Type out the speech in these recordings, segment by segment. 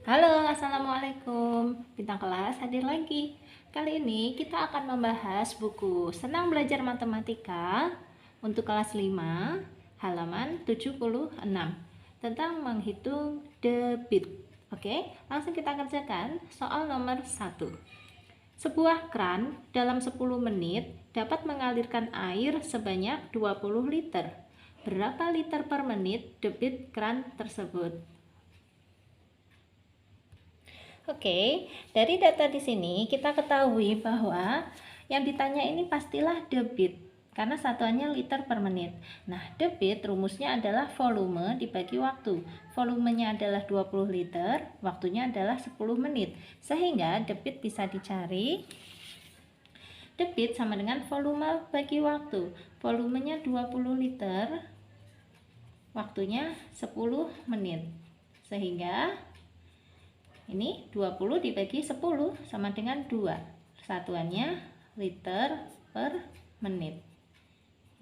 Halo, assalamualaikum. Bintang kelas hadir lagi. Kali ini kita akan membahas buku Senang Belajar Matematika untuk kelas 5, halaman 76 tentang menghitung debit. Oke, langsung kita kerjakan soal nomor 1. Sebuah kran dalam 10 menit dapat mengalirkan air sebanyak 20 liter. Berapa liter per menit debit kran tersebut? Oke, dari data di sini kita ketahui bahwa yang ditanya ini pastilah debit karena satuannya liter per menit. Nah, debit rumusnya adalah volume dibagi waktu. Volumenya adalah 20 liter, waktunya adalah 10 menit. Sehingga debit bisa dicari. Debit sama dengan volume bagi waktu. Volumenya 20 liter, waktunya 10 menit. Sehingga ini 20 dibagi 10 sama dengan 2. Satuannya liter per menit.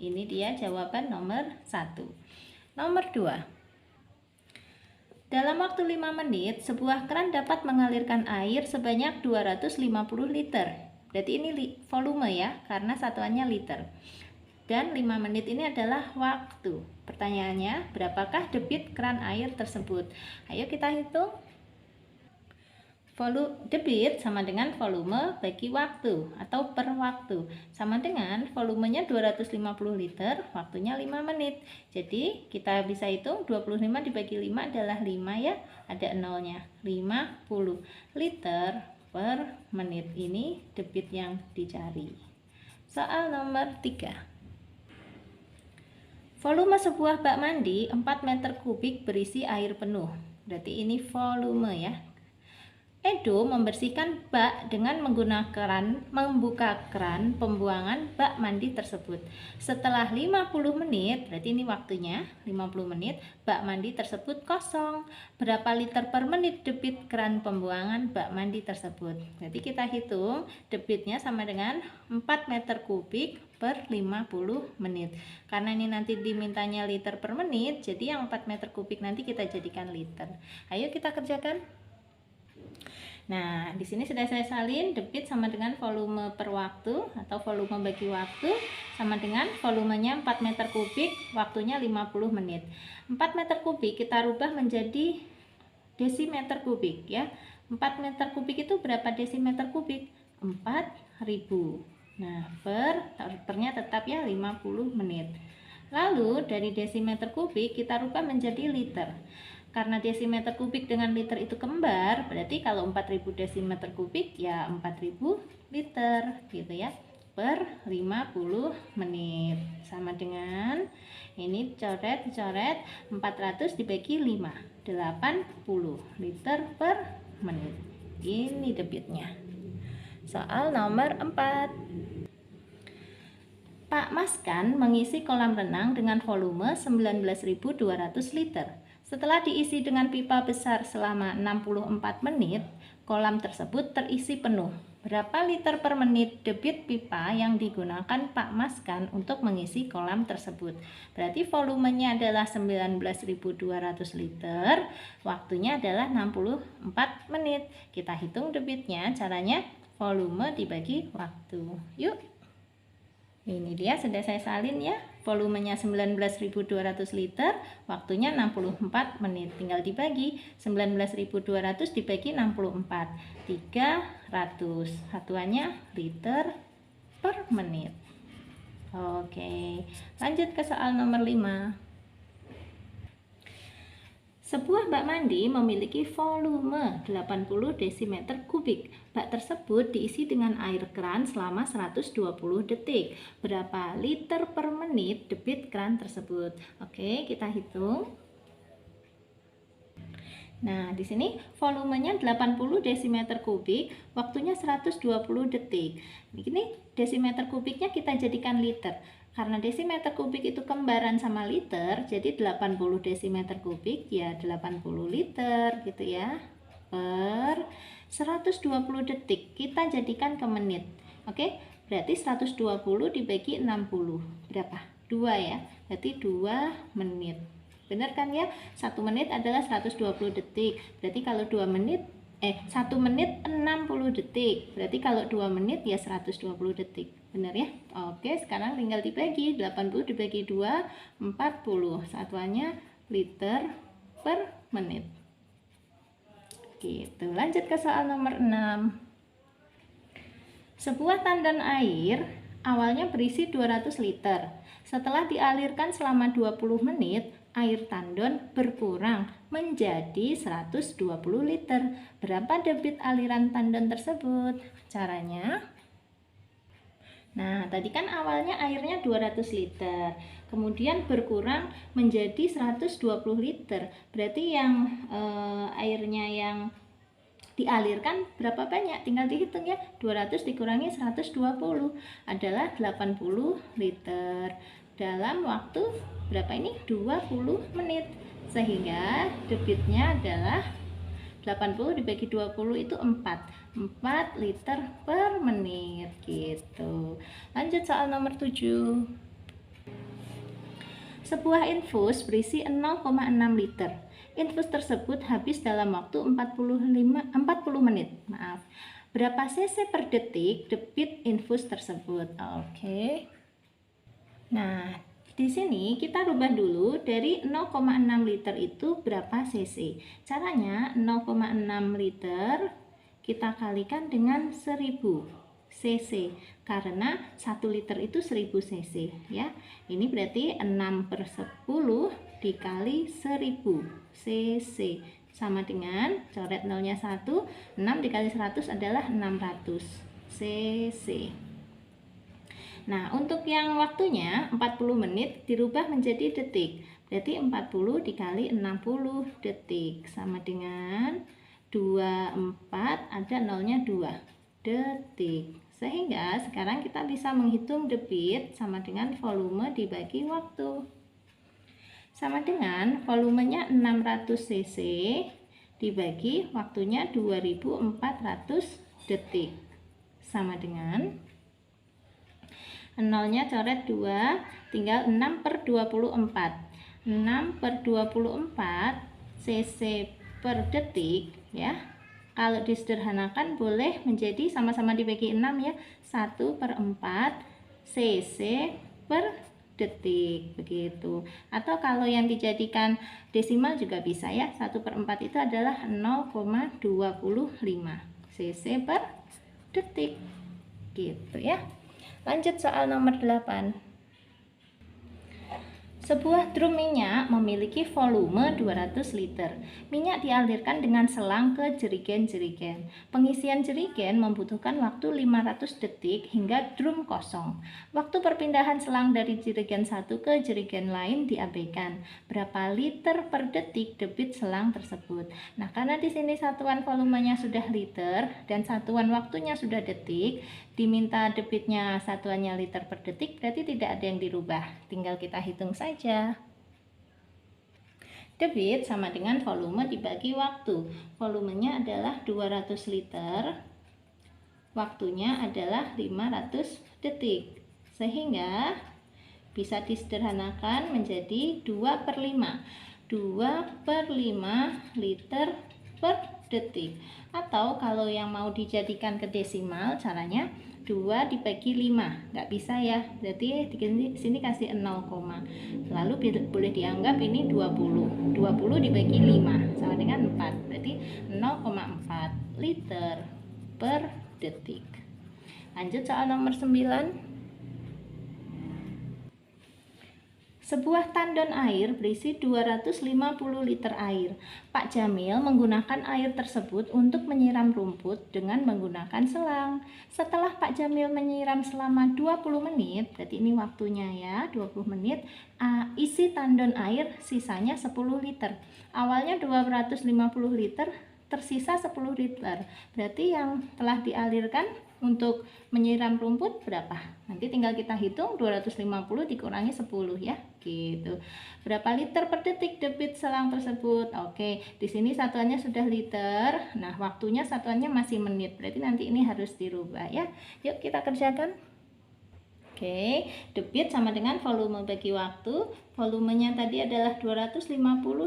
Ini dia jawaban nomor 1. Nomor 2. Dalam waktu 5 menit, sebuah kran dapat mengalirkan air sebanyak 250 liter. Berarti ini volume ya, karena satuannya liter. Dan 5 menit ini adalah waktu. Pertanyaannya, berapakah debit kran air tersebut? Ayo kita hitung. Debit sama dengan volume bagi waktu atau per waktu, sama dengan volumenya 250 liter, waktunya 5 menit. Jadi kita bisa hitung 25 dibagi 5 adalah 5 ya, ada nolnya, 50 liter per menit. Ini debit yang dicari. Soal nomor 3. Volume sebuah bak mandi 4 meter kubik berisi air penuh. Berarti ini volume ya. Edo membersihkan bak dengan membuka keran pembuangan bak mandi tersebut. Setelah 50 menit, berarti ini waktunya 50 menit, bak mandi tersebut kosong. Berapa liter per menit debit keran pembuangan bak mandi tersebut? Berarti kita hitung debitnya sama dengan 4 meter kubik per 50 menit. Karena ini nanti dimintanya liter per menit, jadi yang 4 meter kubik nanti kita jadikan liter. Ayo kita kerjakan. Nah, di sini sudah saya salin debit sama dengan volume per waktu atau volume bagi waktu sama dengan volumenya 4 meter kubik, waktunya 50 menit. 4 meter kubik kita rubah menjadi desimeter kubik ya. 4 meter kubik itu berapa desimeter kubik? 4000. Nah, pernya tetap ya 50 menit. Lalu dari desimeter kubik kita rubah menjadi liter. Karena desimeter kubik dengan liter itu kembar, berarti kalau 4000 desimeter kubik ya 4000 liter gitu ya, per 50 menit. Sama dengan ini coret 400 dibagi 5, 80 liter per menit. Ini debitnya. Soal nomor 4. Pak Maskan mengisi kolam renang dengan volume 19.200 liter. Setelah diisi dengan pipa besar selama 64 menit, kolam tersebut terisi penuh. Berapa liter per menit debit pipa yang digunakan Pak Maskan untuk mengisi kolam tersebut? Berarti volumenya adalah 19.200 liter, waktunya adalah 64 menit. Kita hitung debitnya, caranya volume dibagi waktu. Yuk. Ini dia sudah saya salin ya. Volumenya 19.200 liter, waktunya 64 menit. Tinggal dibagi 19.200 dibagi 64. 300. Satuannya liter per menit. Oke, lanjut ke soal nomor 5. Sebuah bak mandi memiliki volume 80 desimeter kubik. Bak tersebut diisi dengan air keran selama 120 detik. Berapa liter per menit debit keran tersebut? Oke, kita hitung. Nah, di sini volumenya 80 desimeter kubik, waktunya 120 detik. Ini desimeter kubiknya kita jadikan liter. Karena desimeter kubik itu kembaran sama liter, jadi 80 desimeter kubik ya 80 liter gitu ya. Per 120 detik kita jadikan ke menit. Oke, berarti 120 dibagi 60. Berapa? 2 ya. Berarti 2 menit. Benar kan ya? 1 menit adalah 120 detik. Berarti kalau 2 menit 1 menit 60 detik. Berarti kalau 2 menit ya 120 detik. Benar ya? Oke, sekarang tinggal dibagi. 80 dibagi 2, 40. Satuannya liter per menit. Gitu. Lanjut ke soal nomor 6. Sebuah tandon air awalnya berisi 200 liter. Setelah dialirkan selama 20 menit, air tandon berkurang menjadi 120 liter. Berapa debit aliran tandon tersebut? Caranya, nah tadi kan awalnya airnya 200 liter, kemudian berkurang menjadi 120 liter. Berarti yang airnya yang dialirkan berapa banyak? Tinggal dihitung ya. 200 dikurangi 120 adalah 80 liter dalam waktu berapa ini? 20 menit. Sehingga debitnya adalah 80 dibagi 20 itu 4 liter per menit gitu. Lanjut soal nomor 7. Sebuah infus berisi 0,6 liter. Infus tersebut habis dalam waktu 40 menit. Berapa cc per detik debit infus tersebut? Oke. Nah, di sini kita rubah dulu dari 0,6 liter itu berapa cc. Caranya 0,6 liter kita kalikan dengan 1000 cc, karena 1 liter itu 1000 cc ya. Ini berarti 6/10 dikali 1000 cc sama dengan, coret nolnya 1, 6 dikali 100 adalah 600 cc. Nah, untuk yang waktunya 40 menit dirubah menjadi detik. Berarti 40 dikali 60 detik sama dengan 24, ada nolnya 2 detik. Sehingga sekarang kita bisa menghitung debit sama dengan volume dibagi waktu. Sama dengan volumenya 600 cc dibagi waktunya 2400 detik. Sama dengan nolnya coret 2, tinggal 6/24. 6/24 cc per detik ya. Kalau disederhanakan boleh menjadi sama-sama dibagi 6 ya, 1/4 cc per detik begitu. Atau kalau yang dijadikan desimal juga bisa ya, 1/4 itu adalah 0,25 cc per detik gitu ya. Lanjut soal nomor 8. Sebuah drum minyak memiliki volume 200 liter. Minyak dialirkan dengan selang ke jerigen-jerigen. Pengisian jerigen membutuhkan waktu 500 detik hingga drum kosong. Waktu perpindahan selang dari jerigen satu ke jerigen lain diabaikan. Berapa liter per detik debit selang tersebut? Nah, karena di sini satuan volumenya sudah liter dan satuan waktunya sudah detik, diminta debitnya satuannya liter per detik, berarti tidak ada yang dirubah, tinggal kita hitung saja. Debit sama dengan volume dibagi waktu. Volumenya adalah 200 liter, waktunya adalah 500 detik, sehingga bisa disederhanakan menjadi 2/5 liter per detik. Atau kalau yang mau dijadikan ke desimal, caranya 2 dibagi 5, nggak bisa ya, berarti di sini kasih 0, lalu boleh dianggap ini 20 dibagi 5 sama dengan 4, berarti 0,4 liter per detik. Lanjut soal nomor 9. Sebuah tandon air berisi 250 liter air. Pak Jamil menggunakan air tersebut untuk menyiram rumput dengan menggunakan selang. Setelah Pak Jamil menyiram selama 20 menit, berarti ini waktunya ya, 20 menit, isi tandon air sisanya 10 liter. Awalnya 250 liter, tersisa 10 liter. Berarti yang telah dialirkan untuk menyiram rumput berapa? Nanti tinggal kita hitung 250 dikurangi 10 ya, gitu. Berapa liter per detik debit selang tersebut? Oke, di sini satuannya sudah liter. Nah, waktunya satuannya masih menit. Berarti nanti ini harus dirubah ya. Yuk kita kerjakan. Oke, debit sama dengan volume bagi waktu. Volumenya tadi adalah 250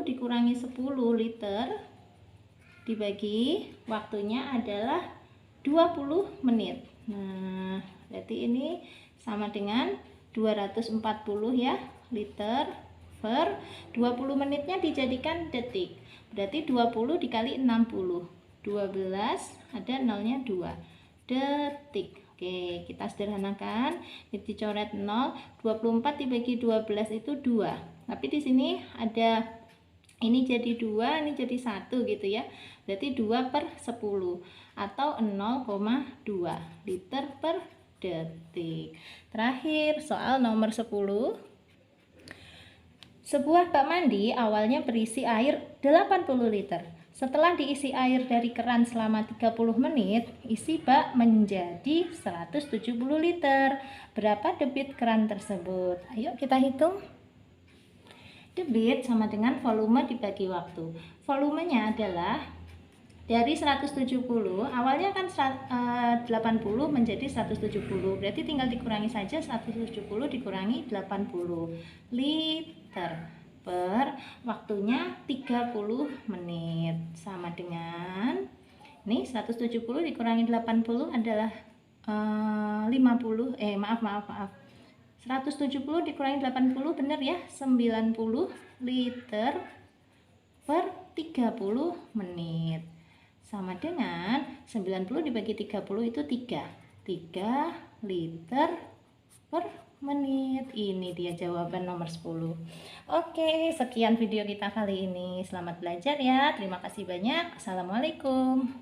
dikurangi 10 liter dibagi waktunya adalah 20 menit. Nah, berarti ini sama dengan 240 ya liter per 20 menitnya dijadikan detik. Berarti 20 dikali 60. 12 ada nolnya 2 detik. Oke, kita sederhanakan. Dicoret 0, 24 dibagi 12 itu 2. Tapi di sini ada ini jadi 2, ini jadi 1 gitu ya. Berarti 2 per 10 atau 0,2 liter per detik. Terakhir, soal nomor 10. Sebuah bak mandi awalnya berisi air 80 liter. Setelah diisi air dari keran selama 30 menit, isi bak menjadi 170 liter. Berapa debit keran tersebut? Ayo kita hitung. Debit sama dengan volume dibagi waktu. Volumenya adalah dari 170, awalnya kan 80 menjadi 170, berarti tinggal dikurangi saja 170 dikurangi 80 liter per waktunya 30 menit, sama dengan ini 170 dikurangi 80 adalah 170 dikurangi 80 benar ya, 90 liter per 30 menit. Sama dengan 90 dibagi 30 itu 3 liter per menit. Ini dia jawaban nomor 10. Oke, sekian video kita kali ini. Selamat belajar ya. Terima kasih banyak. Assalamualaikum.